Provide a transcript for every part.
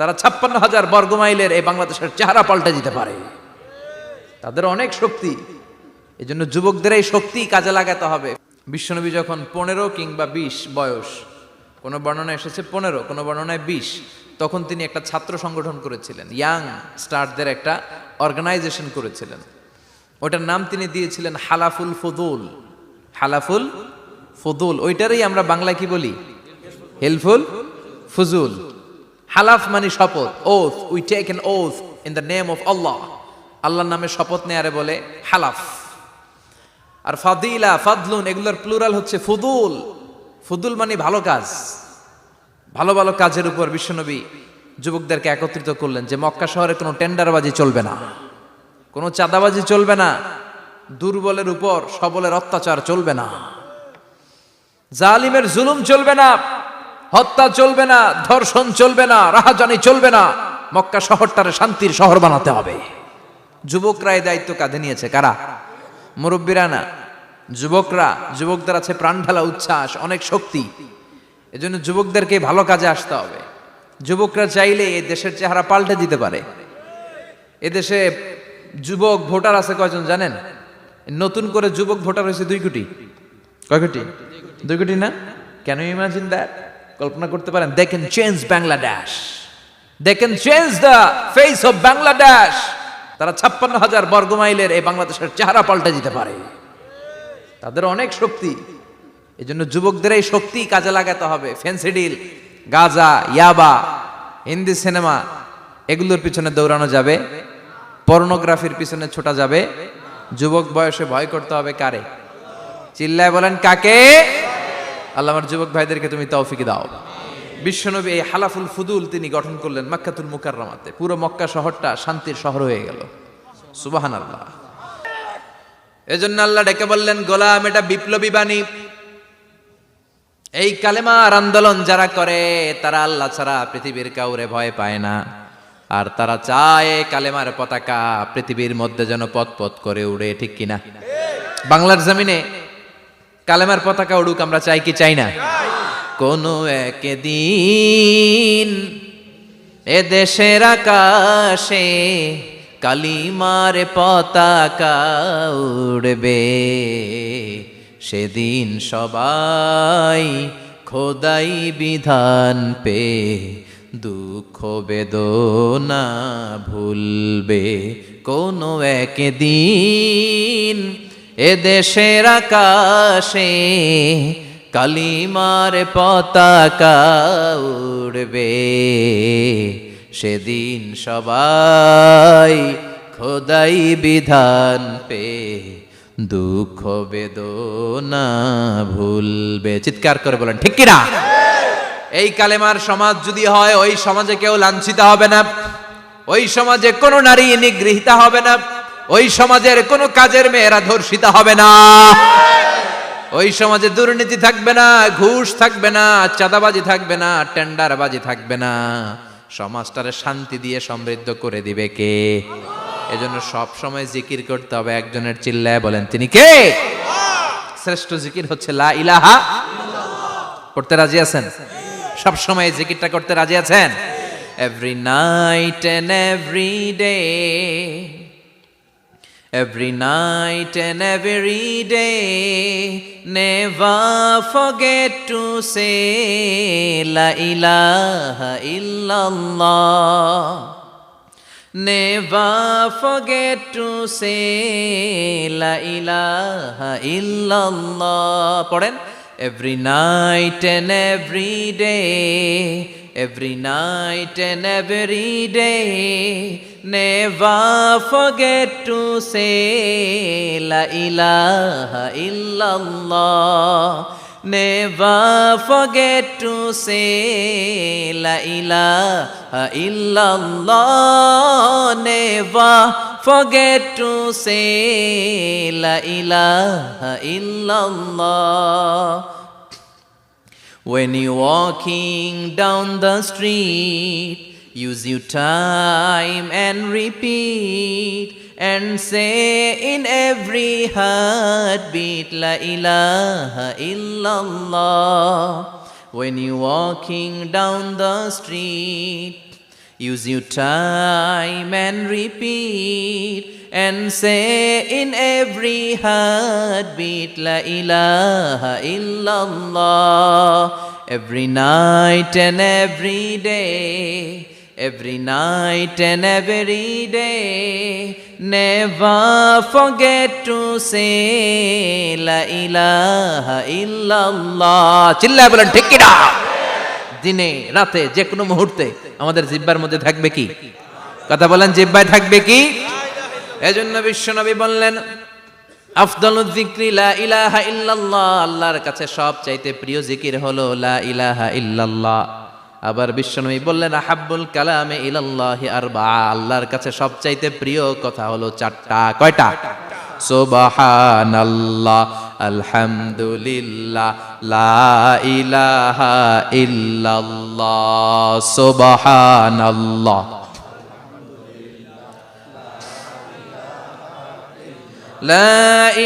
তারা 56,000 বর্গমাইলের এই বাংলাদেশের চেহারা পাল্টে দিতে পারে। তাদের অনেক শক্তি। এই জন্য যুবকদের এই শক্তি কাজে লাগাতে হবে। বিশ্বনবী যখন 15 কিংবা 20 বয়স, কোনো বর্ণনায় এসেছে 15, কোনো বর্ণনায় 20, তখন তিনি একটা ছাত্র সংগঠন করেছিলেন, ইয়াং স্টারদের একটা অর্গানাইজেশন করেছিলেন। ওটার নাম তিনি দিয়েছিলেন হালাফুল ফুদুল। হালাফুল ফুদুল, ওইটারই আমরা বাংলায় কি বলি? হেলফুল ফুজুল। হালাফ মানে শপথ, oath, we take an oath in the name of Allah. আল্লাহর নামে শপথ নেয়ারে বলে হালাফ। আর ফাদিলা, ফাদলুন, এগুলোর প্লুরাল হচ্ছে ফুদুল। ফুদুল মানে ভালো কাজ। ভালো ভালো কাজের উপর বিশ্বনবী যুবকদেরকে একত্রিত করলেন যে মক্কা শহরে কোনো টেন্ডারবাজি চলবে না, কোনো চাঁদাবাজি চলবে না, দুর্বলের উপর সবলের অত্যাচার চলবে না, জালিমের জুলুম চলবে না, হত্যা চলবে না, ধর্ষণ চলবে না, রাহাজানি চলবে না। মক্কা শহরটারে শান্তির শহর বানাতে হবে। যুবকরা এই দায়িত্ব কাঁধে নিয়েছে। কারা? মুরব্বীরা না, যুবকরা। যুবকদের আছে প্রাণ ঢালা উচ্ছ্বাস, অনেক শক্তি। এজন্য যুবকদেরকে ভালো কাজে আসতে হবে। যুবকরা চাইলে এই দেশের চেহারা পাল্টে দিতে পারে। এদেশে যুবক ভোটার আছে কয়জন জানেন? নতুন করে যুবক ভোটার হয়েছে 2 কোটি। কয় কোটি? 2 কোটি না? Can you imagine that? কল্পনা করতে পারেন? They can change Bangladesh, they can change the face of Bangladesh. তারা 56,000 বর্গমাইলের এই বাংলাদেশের চেহারা পাল্টে দিতে পারে। তাদের অনেক শক্তি। এই জন্য যুবকদের এই শক্তি কাজে লাগাতে হবে। ফেন্সিডিল, গাঁজা, ইয়াবা, হিন্দি সিনেমা, এগুলোর পিছনে দৌড়ানো যাবে? পর্নোগ্রাফির পিছনে ছোটা যাবে? যুবক বয়সে ভয় করতে হবে কারে? চিল্লায় বলেন কাকে? আল্লাহ আমার যুবক ভাইদেরকে তুমি তৌফিক দাও। বিশ্বনবী এই হালাফুল ফুদুল তিনি গঠন করলেন মক্কাতুল মুকাররমাতে। পুরো মক্কা শহরটা শান্তির শহর হয়ে গেল। সুবহানাল্লাহ। এজন্য আল্লাহ ডেকে বললেন, গোলাম, এটা বিপ্লবী বাণী। এই কালেমার আন্দোলন যারা করে তারা আল্লাহ ছাড়া পৃথিবীর কাউরে ভয় পায় না। আর তারা চায় কালেমার পতাকা পৃথিবীর মধ্যে যেন পথ পথ করে উড়ে, ঠিক কিনা? বাংলার জমিনে কালেমার পতাকা উড়ুক, আমরা চাই কি চাই না? কোনো একদিন এ দেশের আকাশে কালিমার পতাকা উড়বে, সেদিন সবাই খোদাই বিধান পে দুঃখ বেদনা ভুলবে। কোনো একদিন এ দেশের আকাশে কালিমার পতাকা উড়বে, সেদিন সবাই খোদাই বিধান পে দুঃখ বেদনা ভুলবে। চিৎকার করে বলেন ঠিক কিনা? এই কালেমার সমাজ যদি হয়, ওই সমাজে কেউ লাঞ্ছিত হবে না, ওই সমাজে কোনো নারী নিগৃহীতা হবে না, ওই সমাজের কোনো কাজের মেয়েরা ধর্ষিত হবে না, ওই সমাজে দুর্নীতি থাকবে না, ঘুষ থাকবে না, চাঁদাবাজি থাকবে না, টেন্ডারবাজি থাকবে না। সমাজটারে শান্তি দিয়ে সমৃদ্ধ করে দিবে কে? এজন্য সব সময় জিকির করতে হবে একজনের। চিল্লায় বলেন তিনি কে? শ্রেষ্ঠ জিকির হচ্ছে লা ইলাহা ইল্লাল্লাহ। করতে রাজি আছেন? সব সময় জিকিরটা করতে রাজি আছেন? Every night and every day, every night and every day, never forget to say la ilaha illallah, never forget to say la ilaha illallah. পড়েন, every night and every day, every night and every day, never forget to say la ilaha illallah, never forget to say la ilaha illallah, never forget to say la ilaha illallah. When you're walking down the street, use your time and repeat and say in every heartbeat la ilaha illallah. When you're walking down the street, Use your time and repeat and say in every heartbeat La ilaha illallah. Every night and every day, every night and every day, never forget to say La ilaha illallah. চিল্লায় বলেন ঠিক কিনা? দিনে রাতে যে কোনো মুহূর্তে আমাদের জিহ্বার মধ্যে থাকবে কি? কথা বলেন, জিহ্বায় থাকবে কি? এজন্য বিশ্বনবী বললেন আফদালুয যিকরি লা ইলাহা ইল্লাল্লাহ, আল্লাহর কাছে সবচাইতে প্রিয় জিকির হলো লা ইলাহা ইল্লাল্লাহ। আবার বিশ্বনবী বললেন আহাব্বুল কালামে ইলাল্লাহি আরবাআ, আল্লাহর কাছে সবচাইতে প্রিয় কথা হলো চারটা। কয়টা? সুবহানাল্লাহ, আলহামদুলিল্লাহ, লা ইলাহা ইল্লাল্লাহ। সুবহানাল্লাহ, লা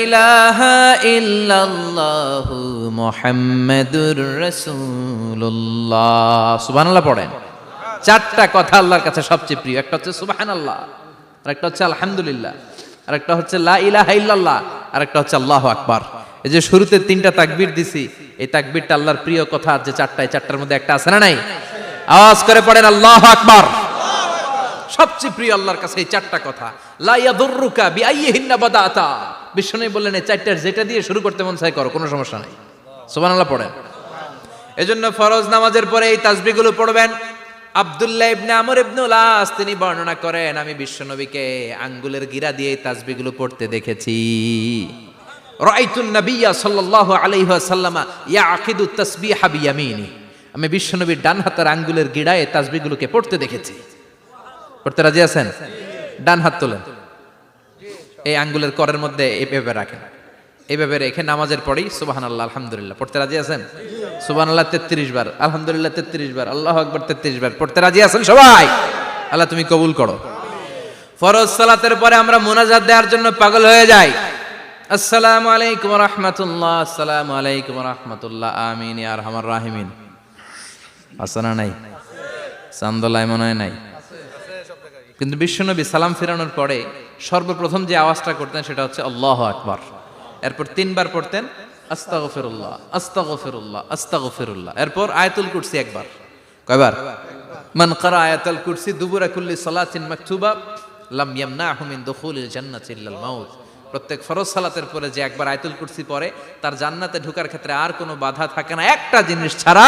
ইলাহা ইল্লাল্লাহ, মুহাম্মাদুর রাসূলুল্লাহ। সুবহানাল্লাহ পড়েন। চারটা কথা আল্লাহর কাছে সবচেয়ে প্রিয়। একটা হচ্ছে সুবহানাল্লাহ, আর একটা হচ্ছে আলহামদুলিল্লাহ, আর একটা হচ্ছে লা ইলাহা ইল্লাল্লাহ, আর একটা হচ্ছে আল্লাহু আকবার। এই যে শুরুতে তিনটা তাকবীর দিছি, এই তাকবীরটা আল্লাহর প্রিয় কথা যে চারটা, এই চারটার মধ্যে একটা আছে না নাই? আওয়াজ করে পড়েন আল্লাহু আকবার। সবচেয়ে প্রিয় আল্লাহর কাছে এই চারটা কথা। লা ইয়াদুররুকা বিআইয়িহিন্না বাদাতা, বিষ্ণু বললেন এই চারটার যেটা দিয়ে শুরু করতে মন চায় করো, কোনো সমস্যা নাই। সুবহানাল্লাহ পড়েন। এজন্য ফরজ নামাজের পরে এই তাসবিহগুলো পড়বেন। আব্দুল্লাহ ইবনে আমর ইবনে আস তিনি বর্ণনা করেন, আমি বিশ্বনবীকে আঙ্গুলের গিরা দিয়ে এই তাসবিহগুলো পড়তে দেখেছি। রাআইতুন নাবিয়্যা সাল্লাল্লাহু আলাইহি ওয়াসাল্লাম ইয়াকিদু তাসবিহা বিয়ামিনি, আমি বিশ্বনবীর ডান হাতের আঙ্গুলের গিরায় তাসবিহগুলোকে পড়তে দেখেছি। পড়তে রাজি আছেন? ডান হাত তোলেন, এই আঙ্গুলের করের মধ্যে এইভাবে রাখেন, এইভাবে রেখে নামাজের পরেই সুবহানাল্লাহ আলহামদুলিল্লাহ পড়তে রাজি আছেন? সুবহানাল্লাহ 33 বার, আলহামদুলিল্লাহ 33 বার, আল্লাহু আকবার 33 বার পড়তে রাজি আছেন সবাই? আল্লাহ তুমি কবুল করো। ফরজ সালাতের পরে আমরা মুনাজাত দেওয়ার জন্য পাগল হয়ে যাই। আসসালামু আলাইকুম ওয়া রাহমাতুল্লাহ, আসসালামু আলাইকুম ওয়া রাহমাতুল্লাহ, আমিন ইয়া আরহামার রাহিমিন। আসনা নাই? চান্দলাই মনে হয় নাই। কিন্তু বিশ্বনবী সালাম ফিরানোর পরে সর্বপ্রথম যে আওয়াজটা করতেন সেটা হচ্ছে আল্লাহু আকবার। এরপর 3 বার পড়তেন আস্তাগফিরুল্লাহ, আস্তাগফিরুল্লাহ, আস্তাগফিরুল্লাহ। এরপর আয়াতুল কুরসি একবার। কয়বার? মান ক্বারা আয়াতুল কুরসি দুবুরা কুল্লি সালাতিন মাকতুবা লাম ইয়ামনাহু মিন দুখুলিল জান্নাতি ইল্লাল মাউত। প্রত্যেক ফরজ সালাতের পরে যে একবার আয়াতুল কুরসি পড়ে তার জান্নাতে ঢোকার ক্ষেত্রে আর কোনো বাধা থাকে না, একটা জিনিস ছাড়া,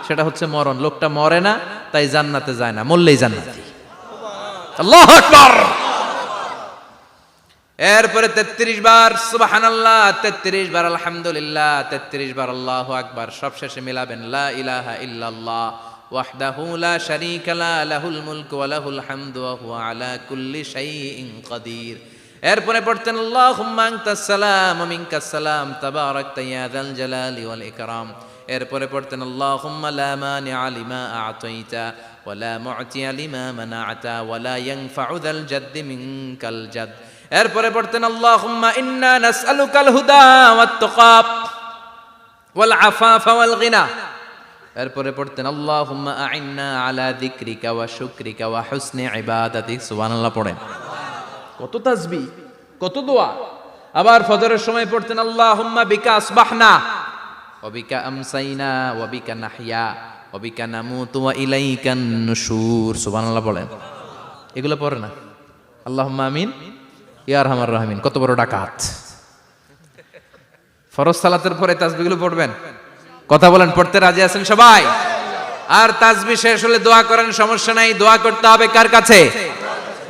সেটা হচ্ছে মরণ। লোকটা মরে না তাই জান্নাতে যায় না, মরলেই জান্নাতি। আল্লাহু আকবার। এরপরে 33 বার সুবহানাল্লাহ, 33 বার আলহামদুলিল্লাহ, 33 বার আল্লাহু আকবার। সবশেষে মিলাবেন লা ইলাহা ইল্লাল্লাহ ওয়াহদাহু লা শারীকা লা লাহুল মুলকু ওয়া লাহুল হামদু ওয়া হুয়া আলা কুল্লি শাইইন কাদির। এরপরে পড়তেন আল্লাহুম্মা আনতাস সালাম ওয়া মিনকাস সালাম তাবারাকতা ইয়া যাল জালালি ওয়াল ইকরাম। এরপরে পড়তেন আল্লাহুম্মা লা মানিআ লিমা আ'তাইতা ওয়া লা মু'তিয়া লিমা মানা'তা ওয়া লা ইয়ানফা'ু যাল জাদ্দি মিনকাল জাদ। এরপরে পড়তেন আল্লাহুম্মা ইন্না নাসআলুকাল হুদা ওয়াত তুকা ওয়াল আফাফা ওয়াল গিনা। এরপরে পড়তেন আল্লাহুম্মা আ'ইন্না আলা যিকরিকা ওয়া শুকরিকা ওয়া হুসনি ইবাদাতিক। সুবহানাল্লাহ পড়েন। কত তাসবিহ, কত দোয়া। আবার ফজরের সময় পড়তেন আল্লাহুম্মা বিকা আসবাহনা ওয়া বিকা আমসাইনা ওয়া বিকা নাহইয়া ওয়া বিকা নামুতু ওয়া ইলাইকান নুশুর। সুবহানাল্লাহ পড়েন। এগুলো পড়ে না? আল্লাহুম্মা আমিন ইয়া আরহামার রাহিমিন। কত বড় ডাকাত। ফরজ সালাতের পরে তাসবিহগুলো পড়বেন। কথা বলেন, পড়তে রাজি আছেন সবাই? আর তাসবিহ শেষ হলে দোয়া করেন, সমস্যা নাই। দোয়া করতে হবে কার কাছে?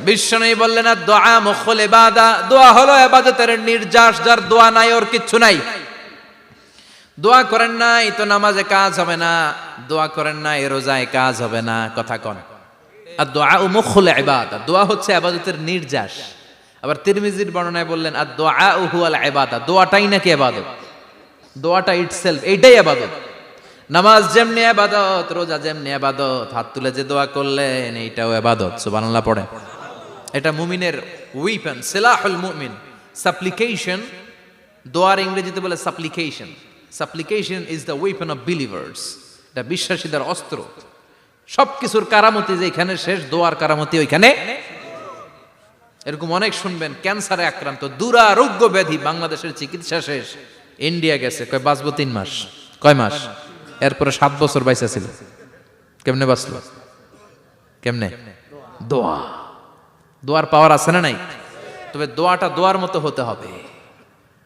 বিশ্বনবী বললেন আর দোয়া মুখুল ইবাদা, দোয়া হলো ইবাদতের নির্যাস। যার দোয়া নাই ওর কিচ্ছু নাই। দোয়া করেন নাই তো নামাজে কাজ হবে না, দোয়া করেন নাই রোজায় কাজ হবে না। কথা কন। আর দোয়া মুখুল ইবাদা, দোয়া হচ্ছে ইবাদতের নির্যাস। আবার তিরমিজির বর্ণনায় বললেন আর দোয়া হুয়াল ইবাদা, দোয়াটাই নাকি ইবাদত। দোয়াটা ইটসেলফ এইটাই ইবাদত। নামাজ যেমনি ইবাদত, রোজা যেমনি ইবাদত, হাত তুলে যে দোয়া করলেন এইটাও ইবাদত। সুবহানাল্লাহ পড়েন। এটা মুমিনের উইপন, সিলাহুল মুমিন। সাপ্লিকেশন, দোয়ার ইংরেজিতে বলে সাপ্লিকেশন। সাপ্লিকেশন is the weapon of believers. এটা বিশ্বাসীদের অস্ত্র। সবকিছুর কারামতি যেখানে শেষ, দোয়ার কারামতি ওইখানে। এরকম অনেক শুনবেন, ক্যান্সারে আক্রান্ত, দুরারোগ্য ব্যাধি, বাংলাদেশের চিকিৎসা শেষ, ইন্ডিয়া গেছে, কয় বাঁচবো 3 মাস। কয় মাস? এরপরে 7 বছর বাইসা ছিল। কেমনে বাঁচলো? কেমনে? দোয়া। দোয়ার পাওয়ার আছে না নাই? তবে দোয়াটা দোয়ার মতো হতে হবে।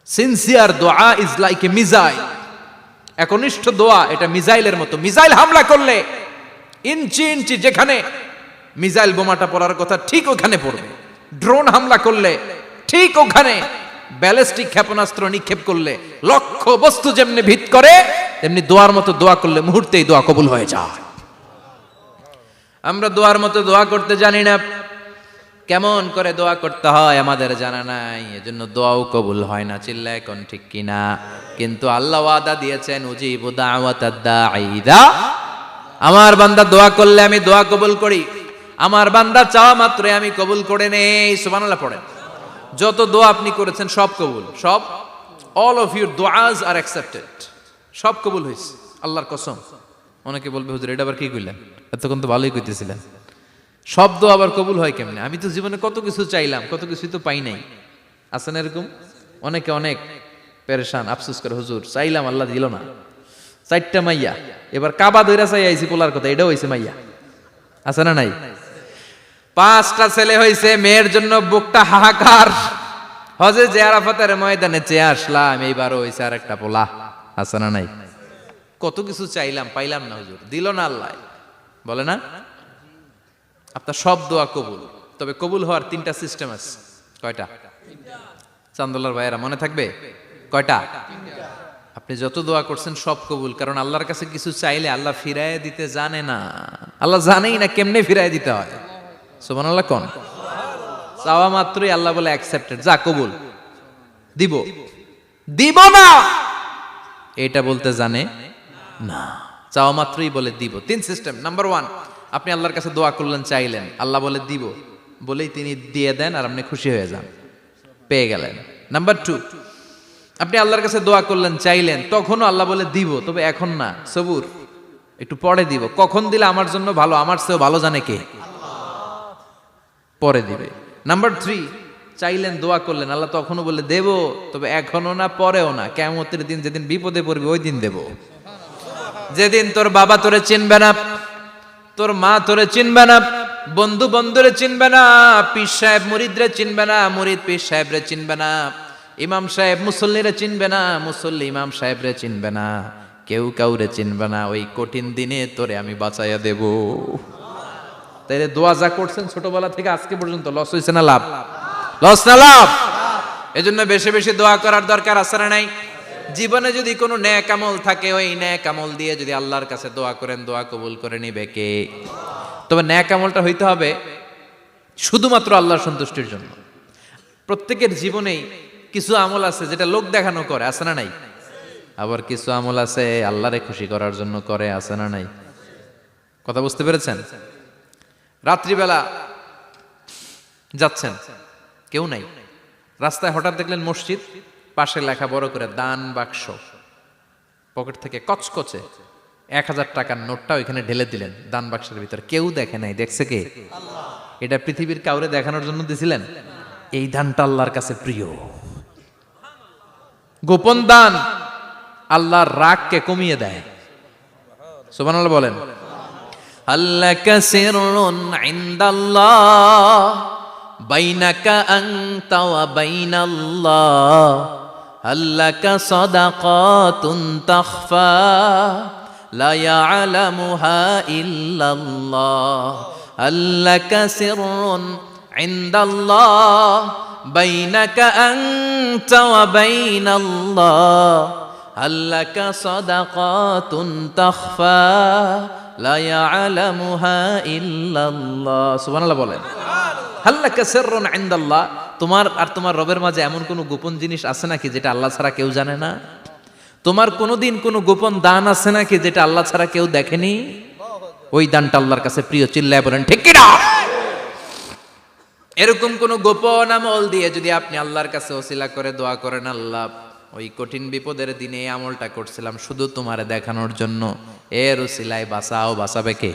সিনসিয়ার দোয়া ইজ লাইক এ মিসাইল। একনিষ্ঠ দোয়া এটা মিসাইলের মতো। মিসাইল হামলা করলে ইঞ্চি ইঞ্চি যেখানে মিসাইল বোমাটা পড়ার কথা ঠিক ওখানে পড়বে। ড্রোন হামলা করলে ঠিক ওখানে, ব্যালিস্টিক ক্ষেপণাস্ত্র নিক্ষেপ করলে লক্ষ্য বস্তু যেমনি ভিত করে, তেমনি দোয়ার মতো দোয়া করলে মুহূর্তেই দোয়া কবুল হয়ে যায়। আমরা দোয়ার মতো দোয়া করতে জানি না, কেমন করে দোয়া করতে হয় আমাদের জানা নাই, এজন্য দোয়াও কবুল হয় না। চিল্লায় এখন ঠিক কিনা? কিন্তু আল্লাহ ওয়াদা দিয়েছেন, উজিবু দাওয়াতাদ দাঈ ইযা, আমার বান্দা দোয়া করলে আমি দোয়া কবুল করি, আমার বান্দা চাওয়া মাত্রই আমি কবুল করে নেই। সুবহানাল্লাহ পড়েন। যত দোয়া আপনি করেছেন সব কবুল, সব, all of your duas are accepted, সব কবুল হয়েছে আল্লাহর কসম। অনেকে বলবে হুজুর এটা আবার কি কইলেন, এতক্ষণ তো ভালোই কইতেছিলেন, সব দোয়া আবার কবুল হয় কেমনে? আমি তো জীবনে কত কিছু চাইলাম, কত কিছুই তো পাই নাই। আছেন এরকম অনেকে, অনেক পেরেশান, আফসোস করে, হুজুর চাইলাম আল্লাহ দিল না। 4টা মাইয়া, এবার কাবা দইরা চাই আইছি পোলার কথা, এটাও হয়েছে মাইয়া। আছে না নাই? 5টা ছেলে হয়েছে, মেয়ের জন্য বুকটা হাহাকার। হজে যে আরাফাতের ময়দানে চেয়ে আসলাম, এইবারও হয়েছে আর একটা পোলা। আছে না নাই? কত কিছু চাইলাম, পাইলাম না, হুজুর দিল না আল্লাহ। বলে না আপনার সব দোয়া কবুল, তবে কবুল হওয়ার 3টা সিস্টেম আছে। কয়টা? চান্দোলার ভাইয়েরা মনে থাকবে কয়টা? আপনি যত দোয়া করছেন সব কবুল, কারণ আল্লাহর কাছে কিছু চাইলে আল্লাহ ফিরায় দিতে জানে না। আল্লাহ জানেই না কেমনে ফিরায় দিতে হয়। সুবহানাল্লাহ কোন? চাওয়া মাত্রই আল্লাহ বলে অ্যাকসেপ্টেড, যা কবুল, দিব দিব না এটা বলতে জানে না, চাওয়া মাত্রই বলে দিব। 3 সিস্টেম। নাম্বার 1, আপনি আল্লাহর কাছে দোয়া করলেন, চাইলেন, আল্লাহ বলে দিব, বলেই তিনি দিয়ে দেন আর আপনি খুশি হয়ে যান, পেয়ে গেলেন। নাম্বার 2, আপনি আল্লাহর কাছে দোয়া করলেন, চাইলেন, তখনও আল্লাহ বলে দিব, তবে এখন না, সবুর, একটু পরে দিব। কখন দিলে আমার জন্য ভালো, আমার চেয়েও ভালো জানে কে? পরে দিবে। নাম্বার 3, চাইলেন, দোয়া করলেন, আল্লাহ তখনও বলে দেব, তবে এখনো না, পরেও না, কিয়ামতের দিন যেদিন বিপদে পড়বে ওই দিন দেব। যেদিন তোর বাবা তোরে চিনবে না, তোর মা তোরে চিনবে না, বন্ধু বন্ধুরে চিনবে না, পীর সাহেব মুরিদরে চিনবে না, মুরিদ পীর সাহেবরে চিনবে না, ইমাম সাহেব মুসল্লিরে চিনবে না, মুসল্লি ইমাম সাহেবরে চিনবে না, কেউ কাউরে চিনবে না, ওই কঠিন দিনে তোরে আমি বাঁচাইয়া দেব। তাইলে দোয়া যা করছেন ছোটবেলা থেকে আজকে পর্যন্ত, লস হয়েছে না লাভ? লস না লাভ? এজন্য বেশি বেশি দোয়া করার দরকার আছে না নাই? জীবনে যদি কোনো নেক আমল থাকে, ওই নেক আমল দিয়ে যদি আল্লাহর কাছে দোয়া করেন, দোয়া কবুল করে নিবে কে? তবে নেক আমলটা হইতে হবে শুধুমাত্র আল্লাহর সন্তুষ্টির জন্য। প্রত্যেকের জীবনেই কিছু আমল আছে যেটা লোক দেখানো করে, আছে না নাই? আবার কিছু আমল আছে আল্লাহরে খুশি করার জন্য করে, আছে না নাই? কথা বুঝতে পেরেছেন? রাত্রিবেলা যাচ্ছেন, কেউ নাই, রাস্তায় হঠাৎ দেখলেন মসজিদ, পাশে লেখা বড় করে দান বাক্স, পকেট থেকে কচকচে 1000 টাকার নোটটা ওইখানে ঢেলে দিলেন দান বাক্সের ভিতরে। কেউ দেখে নাই, দেখছে কে? এটা পৃথিবীর কাউরে দেখানোর জন্য দিছিলেন? এই দানটা আল্লাহর কাছে প্রিয়। গোপন দান আল্লাহর রাগকে কমিয়ে দেয়। সুবহানাল্লাহ বলেন। আল্লাকা সিররুন ইনদাল্লাহ বাইনাকা আনতা ওয়া বাইনাল্লাহ, আল্লাকা সাদাকাতুন তাখফা লা ইয়ালামুহা ইল্লাল্লাহ, আল্লাকা সিররুন ইনদাল্লাহ বাইনাকা আনতা ওয়া বাইনাল্লাহ, আল্লাকা সাদাকাতুন তাখফা লা ইয়ালামুহা ইল্লাল্লাহ। সুবহানাল্লাহ বলেন। আল্লাকা সিররুন ইনদাল্লাহ, তোমার আর তোমার রবের মাঝে এমন কোনো গোপন জিনিস আছে নাকি যেটা আল্লাহ ছাড়া কেউ জানে না? তোমার কোনোদিন কোনো গোপন দান আছে নাকি যেটা আল্লাহ ছাড়া কেউ দেখেনি? ওই দানটা আল্লাহর কাছে প্রিয়। চিল্লায় বলেন ঠিক কি না? এরকম কোন গোপন আমল দিয়ে যদি আপনি আল্লাহর কাছে ওসিলা করে দোয়া করেন, আল্লাহ ওই কঠিন বিপদের দিনে এই আমলটা করছিলাম শুধু তোমারে দেখানোর জন্য, এর ওসিলায় বাঁচাও, বাঁচাবে কে?